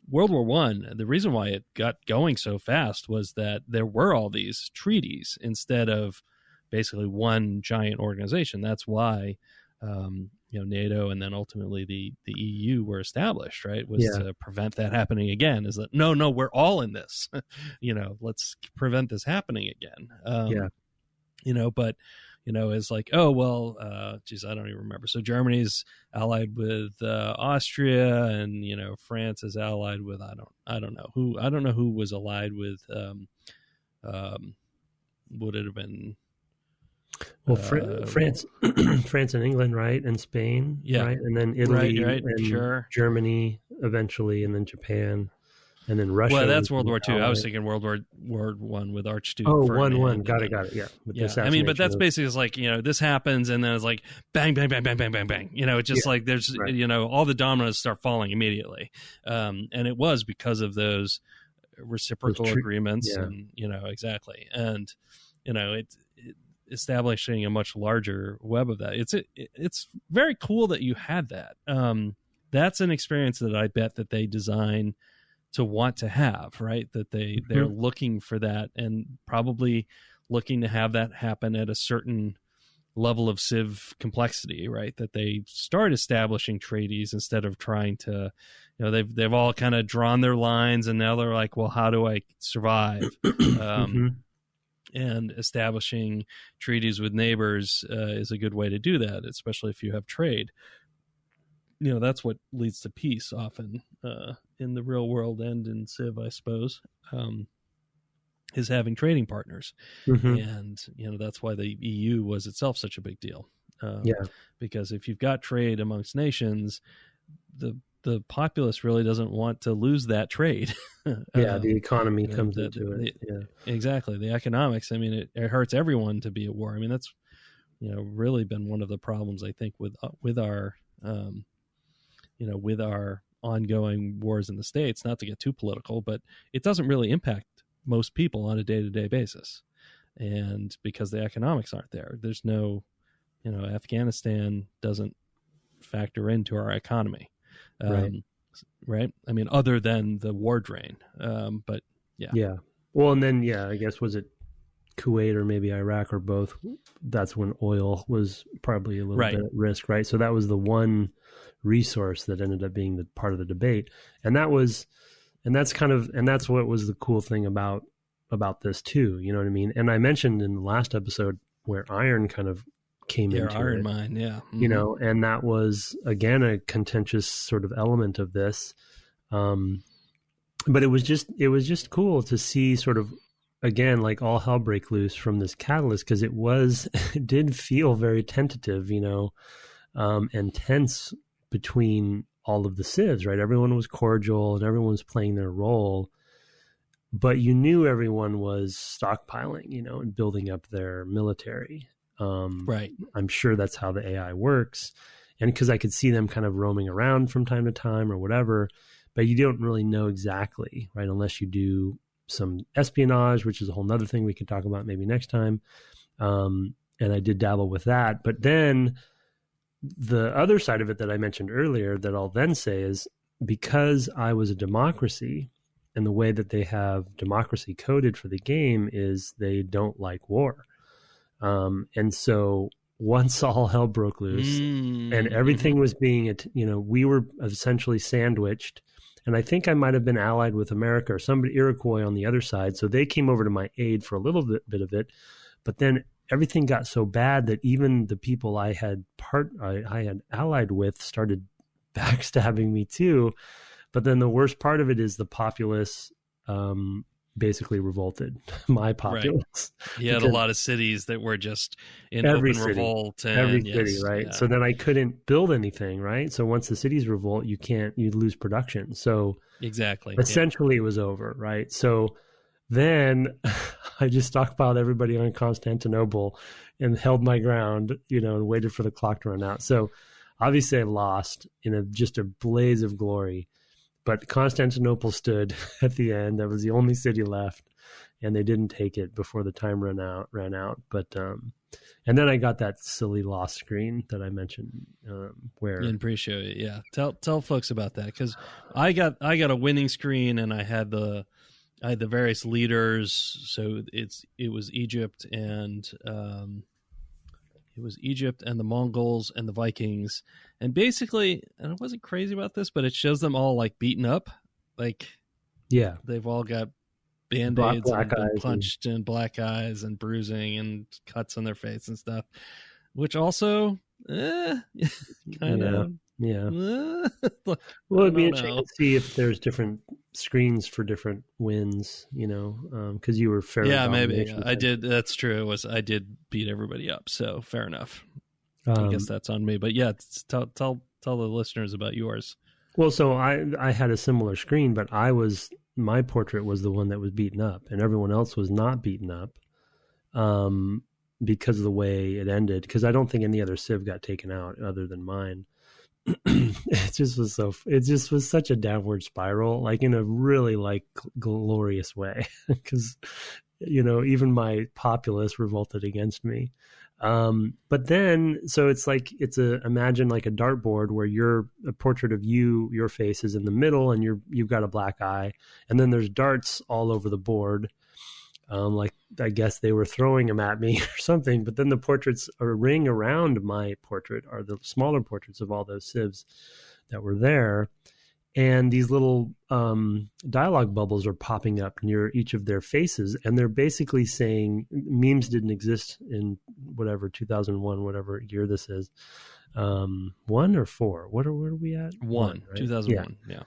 World War I, the reason why it got going so fast was that there were all these treaties instead of basically one giant organization. That's why NATO and then ultimately the EU were established, right? Was to prevent that happening again. Is that no, we're all in this. Let's prevent this happening again. But it's like, oh well, I don't even remember. So Germany's allied with Austria, and France is allied with I don't know who was allied with. Would it have been? Well, France, France and England, right, and Spain, right, and then Italy, and Germany eventually, and then Japan, and then Russia. Well, that's World War II. I was thinking World War I with Archduke. Ferdinand. Got it. Yeah. I mean, but that's basically it's like this happens, and then it's like bang, bang, bang, bang, bang, bang, bang. It's just like there's all the dominoes start falling immediately, and it was because of those reciprocal agreements, and exactly, and it establishing a much larger web of that. It's very cool that you had that. That's an experience that I bet that they design to want to have, right? That they're looking for that, and probably looking to have that happen at a certain level of Civ complexity, right? That they start establishing treaties instead of trying to, they've all kind of drawn their lines, and now they're like, well, how do I survive? And establishing treaties with neighbors is a good way to do that, especially if you have trade. That's what leads to peace often in the real world and in Civ, I suppose, is having trading partners. And, that's why the EU was itself such a big deal. Because if you've got trade amongst nations, the populace really doesn't want to lose that trade. The economy comes into it. Exactly. The economics. I mean, it hurts everyone to be at war. I mean, that's, really been one of the problems, I think, with our, with our ongoing wars in the States, not to get too political, but it doesn't really impact most people on a day-to-day basis. And because the economics aren't there, there's no, Afghanistan doesn't factor into our economy. Right. I mean, other than the war drain. But yeah. Well, and then, I guess, was it Kuwait or maybe Iraq or both? That's when oil was probably a little bit at risk, right? So that was the one resource that ended up being the part of the debate. And that's what was the cool thing about this too. You know what I mean? And I mentioned in the last episode where iron kind of came into Iron it, Mine, and that was again a contentious sort of element of this. But it was just cool to see sort of, again, like all hell break loose from this catalyst, because it did feel very tentative, and tense between all of the Civs, right? Everyone was cordial and everyone was playing their role, but you knew everyone was stockpiling, and building up their military. I'm sure that's how the AI works. And because I could see them kind of roaming around from time to time or whatever, but you don't really know exactly, right? Unless you do some espionage, which is a whole nother thing we could talk about maybe next time. And I did dabble with that. But then the other side of it that I mentioned earlier that I'll then say is, because I was a democracy, and the way that they have democracy coded for the game is they don't like war. And so once all hell broke loose and everything was being, we were essentially sandwiched. And I think I might have been allied with America or somebody, Iroquois, on the other side. So they came over to my aid for a little bit of it. But then everything got so bad that even the people I had allied with started backstabbing me too. But then the worst part of it is the populace basically revolted my populace. Right. He had a lot of cities that were just in every open city, revolt. And every city, right? Yeah. So then I couldn't build anything, right? So once the cities revolt, you lose production. So exactly, essentially it was over, right? So then I just stockpiled everybody on Constantinople and held my ground, and waited for the clock to run out. So obviously I lost in just a blaze of glory. But Constantinople stood at the end. That was the only city left, and they didn't take it before the time ran out. But and then I got that silly lost screen that I mentioned, where in pre-show. Yeah, tell folks about that, because I got a winning screen, and I had the various leaders. So it was Egypt and the Mongols and the Vikings. And basically, and I wasn't crazy about this, but it shows them all like beaten up. Like, yeah, they've all got Band-Aids and been punched and black eyes and bruising and cuts on their face and stuff, which also kind of. Yeah. Well, it'd be interesting to see if there's different screens for different wins, because you were fairly. Yeah, maybe I did. That's true. I did beat everybody up, so fair enough. I guess that's on me. But yeah, tell the listeners about yours. Well, so I had a similar screen, but my portrait was the one that was beaten up, and everyone else was not beaten up, because of the way it ended. Because I don't think any other Civ got taken out other than mine. It just was such a downward spiral, like in a really glorious way, because even my populace revolted against me. But then, so imagine like a dartboard where a portrait of your face is in the middle, and you've got a black eye, and then there's darts all over the board. Like I guess they were throwing them at me or something, but then the portraits or ring around my portrait are the smaller portraits of all those Civs that were there. And these little dialogue bubbles are popping up near each of their faces. And they're basically saying memes didn't exist in 2001, whatever year this is. 1 or 4? Where are we at? 1, right? 2001. Yeah.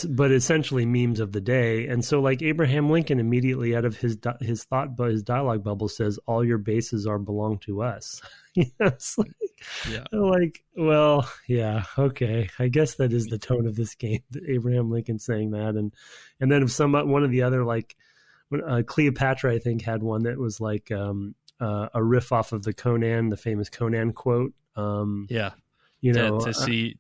But essentially memes of the day. And so like Abraham Lincoln immediately out of his thought, but his dialogue bubble says, all your bases belong to us. It's like, well, yeah, okay. I guess that is the tone of this game, Abraham Lincoln saying that. And then if one of the other, like Cleopatra, I think had one that was like a riff off of the famous Conan quote. Yeah. To see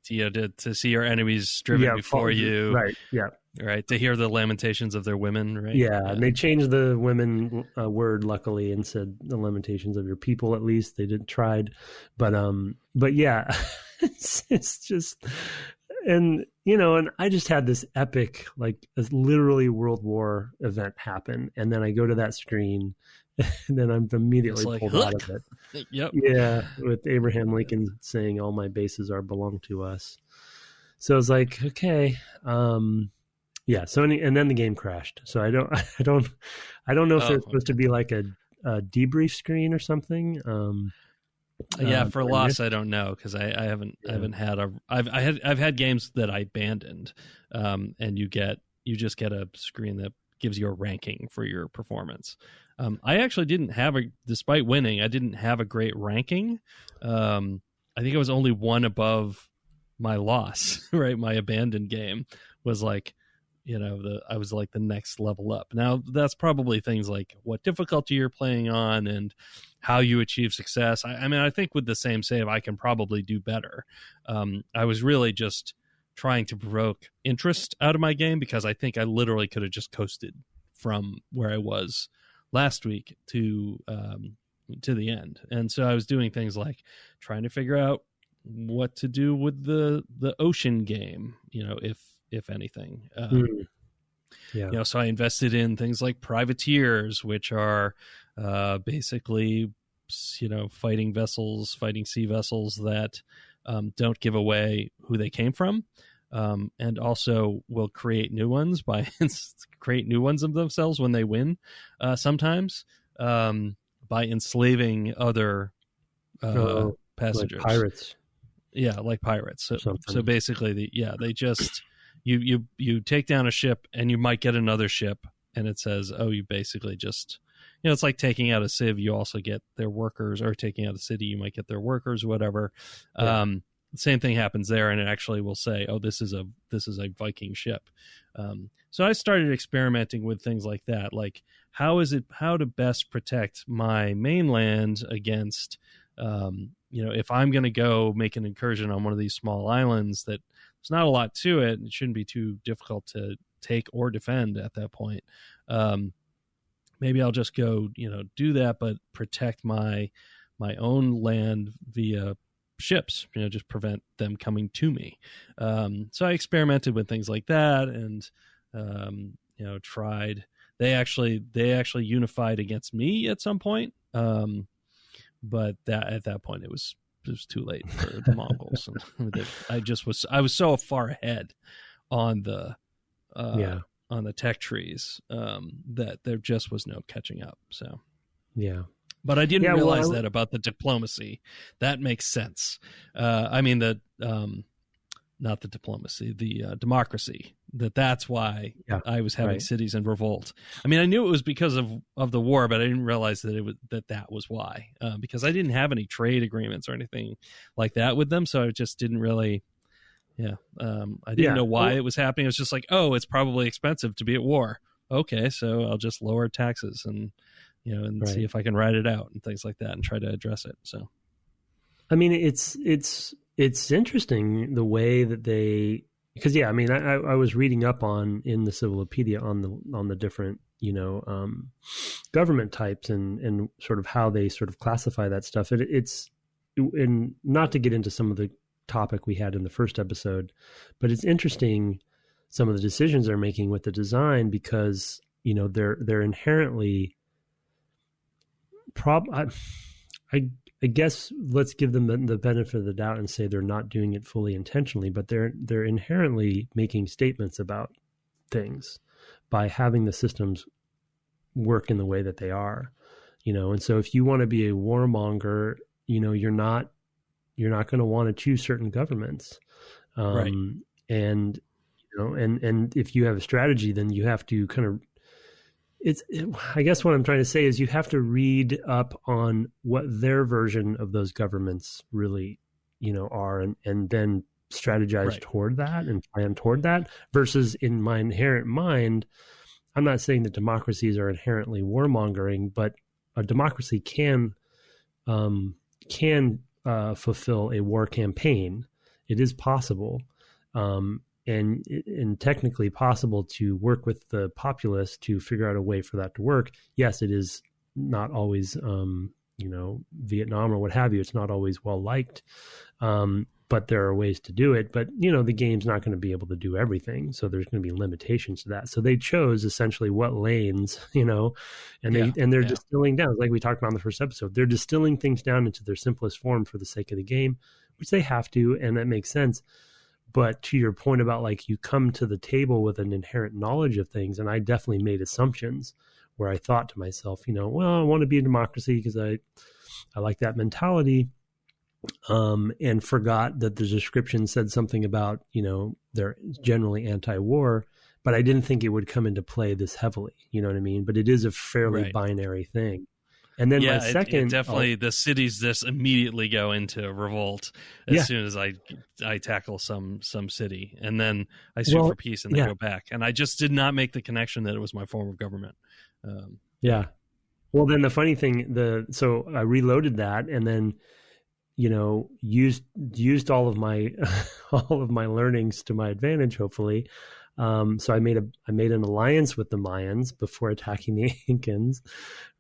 your enemies driven before you, right? Yeah, right. To hear the lamentations of their women, right? Yeah, and they changed the women word luckily and said the lamentations of your people. At least they tried, but yeah, it's just, and I just had this epic, like a literally World War event happen, and then I go to that screen. And then I'm immediately pulled out of it. Yep. Yeah, with Abraham Lincoln saying all my bases belong to us. So I was like, okay, yeah. So and then the game crashed. So I don't know if there's supposed to be like a debrief screen or something. Yeah, for loss, I don't know, because I haven't had I've had games that I abandoned, and you just get a screen that gives you a ranking for your performance. I actually didn't have despite winning, I didn't have a great ranking. I think it was only one above my loss, right? My abandoned game was like, I was like the next level up. Now that's probably things like what difficulty you're playing on and how you achieve success. I mean, I think with the same save, I can probably do better. I was really just trying to provoke interest out of my game, because I think I literally could have just coasted from where I was last week to the end. And so I was doing things like trying to figure out what to do with the ocean game, if anything. Yeah. So I invested in things like privateers, which are basically, fighting sea vessels that don't give away who they came from. And also will create new ones of themselves when they win, sometimes, by enslaving other passengers. Like pirates. Yeah, like pirates. So basically, they just you take down a ship, and you might get another ship, and it says, oh, you basically just, it's like taking out a civ, you also get their workers, or taking out a city, you might get their workers, whatever. Yeah. The same thing happens there, and it actually will say, oh, this is a Viking ship. So I started experimenting with things like that, like how to best protect my mainland against, if I'm going to go make an incursion on one of these small islands that there's not a lot to it, it shouldn't be too difficult to take or defend at that point. Maybe I'll just go, do that, but protect my own land via ships, just prevent them coming to me. So I experimented with things like that, and tried. They actually unified against me at some point, but at that point it was too late for the Mongols. And I was so far ahead on the tech trees that there just was no catching up. So yeah. But I didn't realize that about the diplomacy. That makes sense. I mean, not the diplomacy, the democracy. That's why I was having cities in revolt. I mean, I knew it was because of the war, but I didn't realize that that was why. Because I didn't have any trade agreements or anything like that with them, so I just didn't really. Yeah, I didn't know why it was happening. It was just like, oh, it's probably expensive to be at war. Okay, so I'll just lower taxes and see if I can ride it out and things like that and try to address it. So, I mean, it's interesting the way that they, because I was reading up in the Civilopedia on the different government types and sort of how they sort of classify that stuff. And not to get into some of the topic we had in the first episode, but it's interesting some of the decisions they're making with the design, because they're inherently I guess let's give them the benefit of the doubt and say they're not doing it fully intentionally, but they're inherently making statements about things by having the systems work in the way that they are, and so if you want to be a warmonger, you're not going to want to choose certain governments. Right. And, and if you have a strategy, then you have to kind of, I guess what I'm trying to say is you have to read up on what their version of those governments really, are, and then strategize toward that and plan toward that, versus in my inherent mind, I'm not saying that democracies are inherently warmongering, but a democracy can fulfill a war campaign. It is possible, and technically possible to work with the populace to figure out a way for that to work. Yes, it is not always, Vietnam or what have you. It's not always well liked, but there are ways to do it. But the game's not going to be able to do everything, so there's going to be limitations to that. So they chose essentially what lanes, and they're distilling down, like we talked about in the first episode. They're distilling things down into their simplest form for the sake of the game, which they have to, and that makes sense. But to your point about like you come to the table with an inherent knowledge of things, and I definitely made assumptions where I thought to myself, well, I want to be a democracy because I like that mentality. And forgot that the description said something about, they're generally anti-war, but I didn't think it would come into play this heavily. You know what I mean? But it is a fairly binary thing. And then my second, definitely the cities just immediately go into revolt as soon as I tackle some city, and then I sue for peace and then go back. And I just did not make the connection that it was my form of government. Well, then the funny thing, so I reloaded that and then, used all of my learnings to my advantage, hopefully. So I made an alliance with the Mayans before attacking the Incans,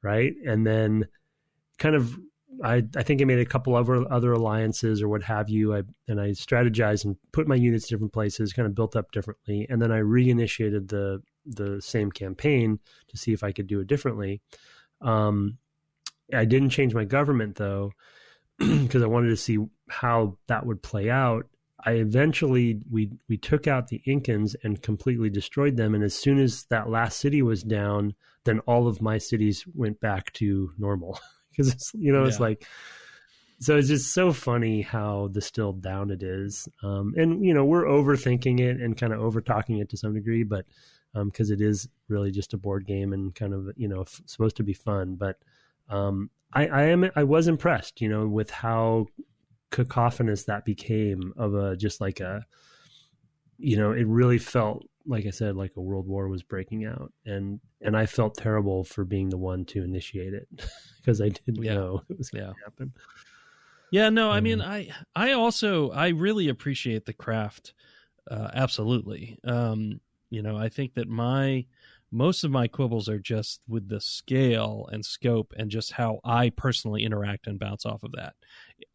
right? And then kind of, I think I made a couple of other alliances or what have you. I strategized and put my units in different places, kind of built up differently. And then I reinitiated the same campaign to see if I could do it differently. I didn't change my government though, because I wanted to see how that would play out. I eventually, we took out the Incans and completely destroyed them. And as soon as that last city was down, then all of my cities went back to normal. Because it's, it's like, So it's just so funny how distilled down it is. And, you know, we're overthinking it and kind of over talking it to some degree, but because it is really just a board game and kind of, you know, supposed to be fun. But I was impressed, you know, with how cacophonous that became of just like a, you know, it really felt, like I said, like a world war was breaking out. And I felt terrible for being the one to initiate it because I didn't know it was going to happen. Yeah, no, I mean, I really appreciate the craft. Absolutely. You know, I think that most of my quibbles are just with the scale and scope and just how I personally interact and bounce off of that.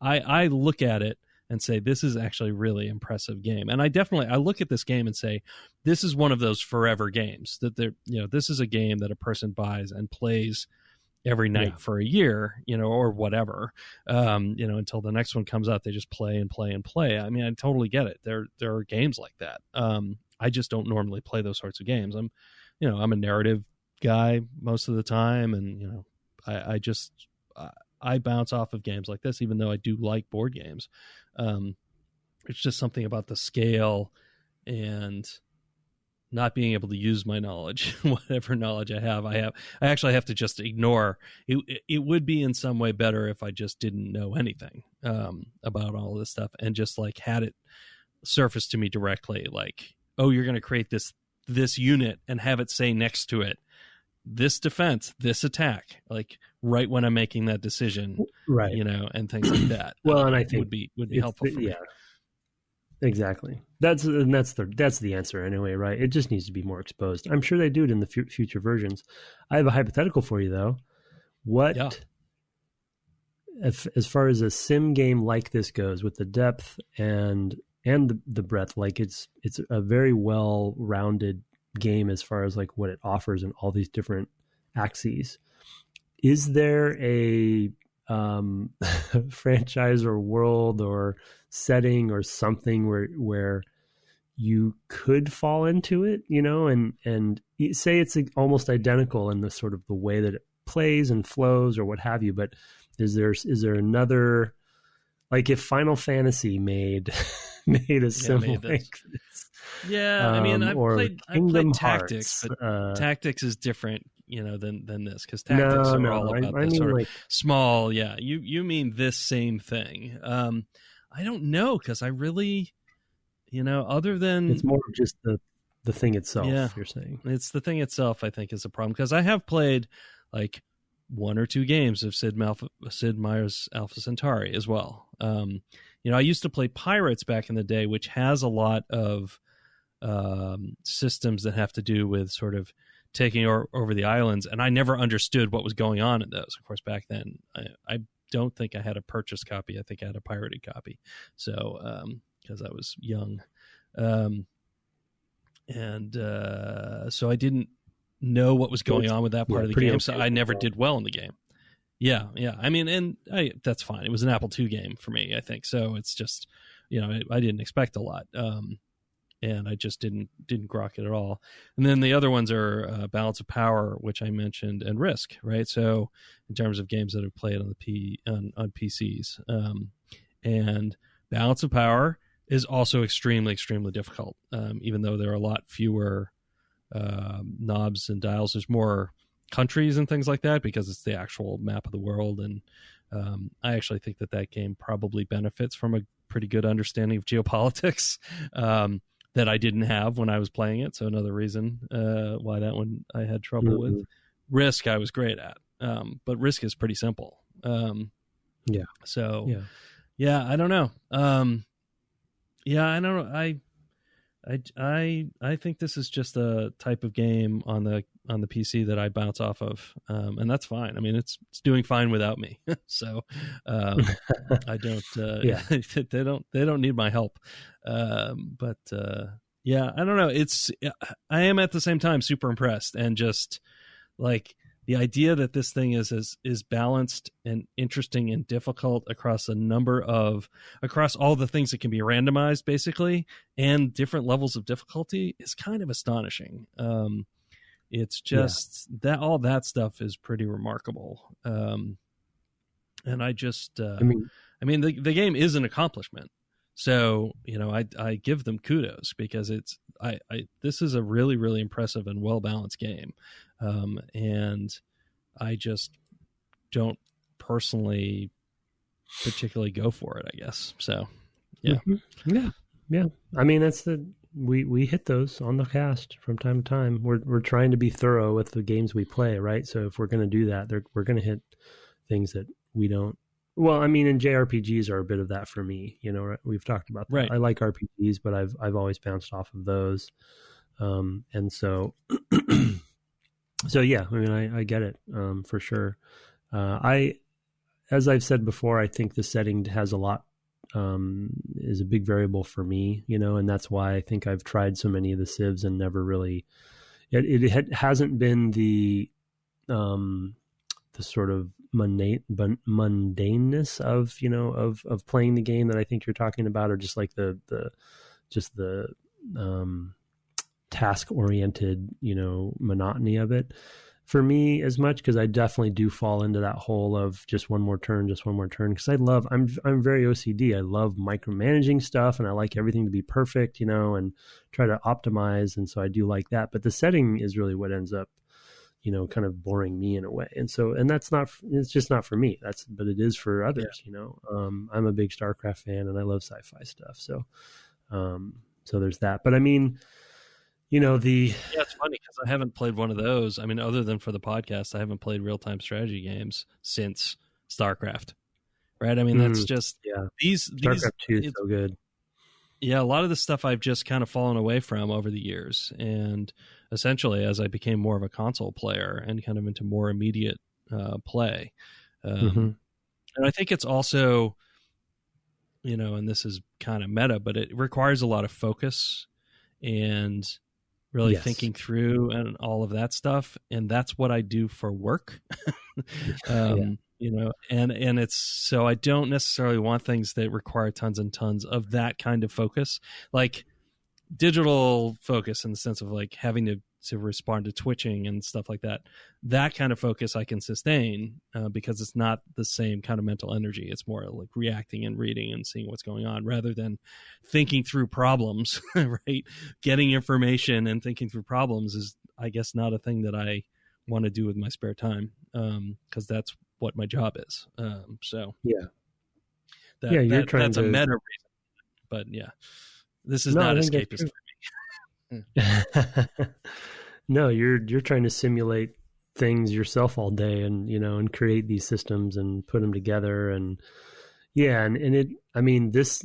I look at it and say, this is actually a really impressive game. And I look at this game and say, this is one of those forever games that you know, this is a game that a person buys and plays every night for a year, you know, or whatever, you know, until the next one comes out. They just play and play and play. I mean, I totally get it. There are games like that. I just don't normally play those sorts of games. I'm a narrative guy most of the time, and you know, I bounce off of games like this, even though I do like board games. It's just something about the scale and not being able to use my knowledge, whatever knowledge I have. I actually have to just ignore it. It would be in some way better if I just didn't know anything about all this stuff and just like had it surface to me directly. Like, oh, you're going to create this unit and have it say next to it, this defense, this attack, like right when I'm making that decision, right? You know, and things like that. Well, and I think would be helpful for me. Yeah. Exactly. That's the answer anyway, right? It just needs to be more exposed. I'm sure they do it in the future versions. I have a hypothetical for you though. What, as far as a sim game like this goes, with the depth and the breadth, like it's a very well-rounded game as far as like what it offers in all these different axes. Is there a franchise or world or setting or something where you could fall into it, you know, and say it's almost identical in the sort of the way that it plays and flows or what have you, but is there another, like if Final Fantasy made a sim like this? Yeah, I mean, I played Tactics, Hearts, but Tactics is different, you know, than this, because Tactics are all about this sort of small. Yeah, you mean this same thing? I don't know, because I really, you know, other than it's more of just the thing itself. Yeah, you're saying it's the thing itself. I think is a problem, because I have played like one or two games of Sid Meier's Alpha Centauri as well. You know, I used to play Pirates back in the day, which has a lot of systems that have to do with sort of taking over the islands, and I never understood what was going on in those. Of course, back then, I don't think I had a purchased copy. I think I had a pirated copy, so because I was young, and so I didn't know what was going on with that part of the game, so I never did well in the game. Yeah. I mean, and that's fine. It was an Apple II game for me, I think. So it's just, you know, I didn't expect a lot. And I just didn't grok it at all. And then the other ones are Balance of Power, which I mentioned, and Risk, right? So in terms of games that I've played on on PCs, and Balance of Power is also extremely, extremely difficult. Even though there are a lot fewer knobs and dials, there's more countries and things like that because it's the actual map of the world. And I actually think that game probably benefits from a pretty good understanding of geopolitics. That I didn't have when I was playing it. So another reason why that one I had trouble with. Risk I was great at, but Risk is pretty simple. So I don't know. I don't know. I think this is just a type of game on the PC that I bounce off of, and that's fine. I mean, it's doing fine without me. So I don't. They don't need my help. But I don't know. I am at the same time super impressed, and just like the idea that this thing is balanced and interesting and difficult across across all the things that can be randomized basically, and different levels of difficulty is kind of astonishing. It's just that all that stuff is pretty remarkable. And I just, I mean, the game is an accomplishment. So, I give them kudos because this is a really, really impressive and well-balanced game. And I just don't personally particularly go for it, I guess. So, yeah. Mm-hmm. Yeah. I mean, we hit those on the cast from time to time. We're trying to be thorough with the games we play, right? So if we're going to do that, we're going to hit things that we don't. Well, I mean, and JRPGs are a bit of that for me. We've talked about that. Right. I like RPGs, but I've always bounced off of those, and so so yeah. I mean, I get it for sure. As I've said before, I think the setting has a lot. Is a big variable for me, and that's why I think I've tried so many of the Civs and never really. It hasn't been the sort of mundaneness of playing the game that I think you're talking about, or just like the task oriented monotony of it for me as much, because I definitely do fall into that hole of just one more turn, because I'm very OCD. I love micromanaging stuff, and I like everything to be perfect, and try to optimize, and so I do like that. But the setting is really what ends up kind of boring me in a way. And it's just not for me. But it is for others, I'm a big StarCraft fan and I love sci-fi stuff. So there's that. But I mean, yeah, it's funny because I haven't played one of those. I mean, other than for the podcast, I haven't played real-time strategy games since StarCraft. Right. I mean, that's just, StarCraft 2 is so good. Yeah, a lot of the stuff I've just kind of fallen away from over the years. And essentially, as I became more of a console player and kind of into more immediate play. And I think it's also, and this is kind of meta, but it requires a lot of focus and really thinking through and all of that stuff. And that's what I do for work. And it's, so I don't necessarily want things that require tons and tons of that kind of focus, like digital focus in the sense of like having to respond to twitching and stuff like that. That kind of focus I can sustain because it's not the same kind of mental energy. It's more like reacting and reading and seeing what's going on rather than thinking through problems, right? Getting information and thinking through problems is, I guess, not a thing that I want to do with my spare time because that's what my job is. That's a meta reason. But yeah, this is not escapist for me. No, you're trying to simulate things yourself all day and and create these systems and put them together and this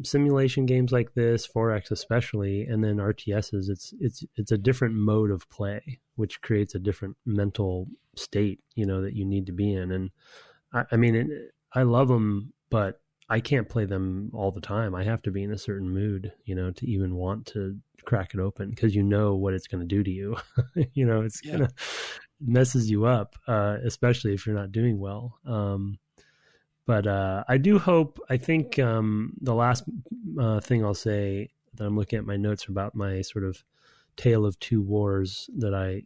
simulation games like this, 4X especially, and then RTSs, it's a different mode of play, which creates a different mental state, that you need to be in. And I love them, but I can't play them all the time. I have to be in a certain mood, to even want to crack it open, because what it's going to do to you. It's going to messes you up, especially if you're not doing well. But I do hope, I think the last thing I'll say that I'm looking at my notes about my sort of tale of two wars that I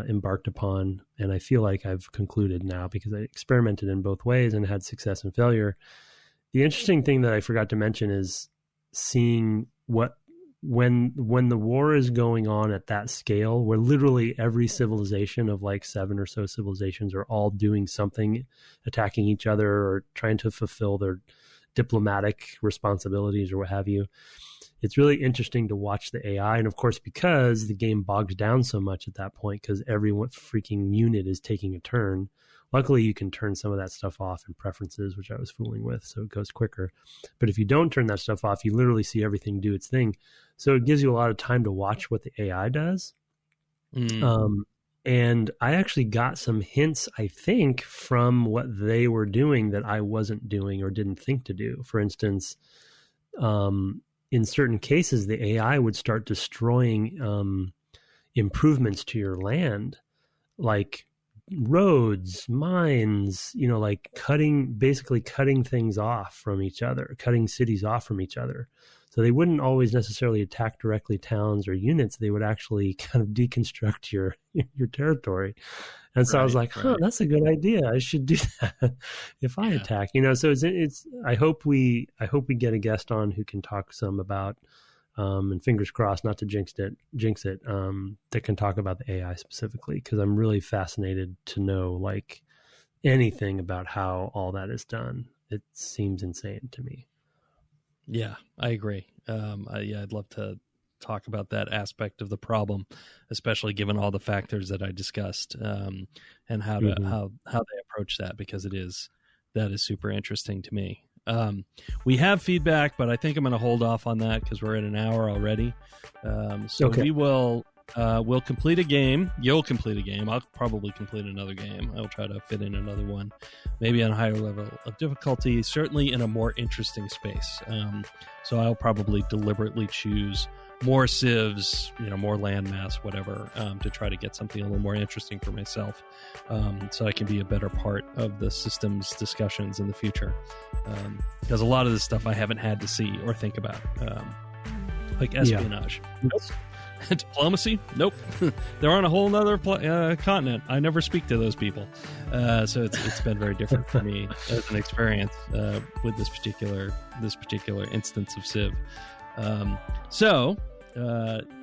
embarked upon, and I feel like I've concluded now because I experimented in both ways and had success and failure. The interesting thing that I forgot to mention is seeing when the war is going on at that scale, where literally every civilization of like 7 or so civilizations are all doing something, attacking each other or trying to fulfill their diplomatic responsibilities or what have you. It's really interesting to watch the AI. And of course, because the game bogs down so much at that point, because every freaking unit is taking a turn. Luckily, you can turn some of that stuff off in preferences, which I was fooling with, so it goes quicker. But if you don't turn that stuff off, you literally see everything do its thing. So it gives you a lot of time to watch what the AI does. And I actually got some hints, I think, from what they were doing that I wasn't doing or didn't think to do. For instance, in certain cases, the AI would start destroying improvements to your land, like roads, mines, like basically cutting things off from each other, cutting cities off from each other. So they wouldn't always necessarily attack directly towns or units. They would actually kind of deconstruct your territory. And so I was like, that's a good idea. I should do that if I attack, so it's, I hope we get a guest on who can talk some about, and fingers crossed not to jinx it, that can talk about the AI specifically. 'Cause I'm really fascinated to know like anything about how all that is done. It seems insane to me. Yeah, I agree. I'd love to talk about that aspect of the problem, especially given all the factors that I discussed, and how they approach that, because that is super interesting to me. We have feedback, but I think I'm going to hold off on that because we're at an hour already. We will we'll complete a game. You'll complete a game. I'll probably complete another game. I'll try to fit in another one, maybe on a higher level of difficulty, certainly in a more interesting space. So I'll probably deliberately choose more civs, more landmass, whatever, to try to get something a little more interesting for myself, so I can be a better part of the systems discussions in the future. Because a lot of this stuff I haven't had to see or think about, like espionage. Yeah. Nope. Diplomacy? Nope. They're on a whole nother continent. I never speak to those people. So it's been very different for me as an experience with this particular instance of Civ.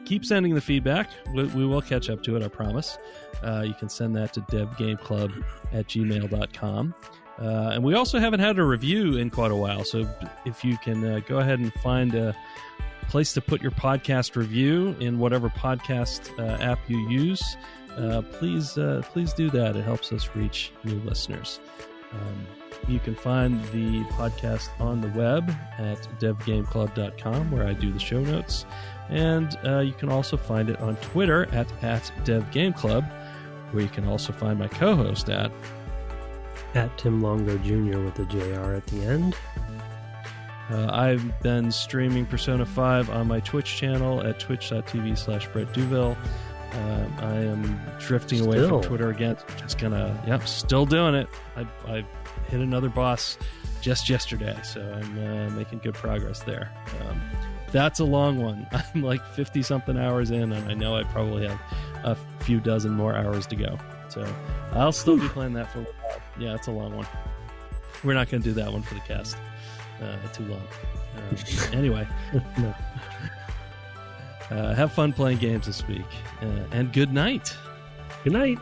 Keep sending the feedback. We will catch up to it, I promise. You can send that to devgameclub@gmail.com. And we also haven't had a review in quite a while, so if you can go ahead and find a place to put your podcast review in whatever podcast app you use, please do that. It helps us reach new listeners. You can find the podcast on the web at devgameclub.com, where I do the show notes. And you can also find it on Twitter at devgameclub, where you can also find my co-host at Tim Longo Jr. with a JR at the end. I've been streaming Persona 5 on my Twitch channel at twitch.tv/Brett Duville. I am drifting away from Twitter again. Just still doing it. I hit another boss just yesterday, so I'm making good progress there. That's a long one. I'm like 50-something hours in, and I know I probably have a few dozen more hours to go. So I'll still be playing that for a while. Yeah, it's a long one. We're not going to do that one for the cast. Too long. Anyway, have fun playing games this week, and good night. Good night.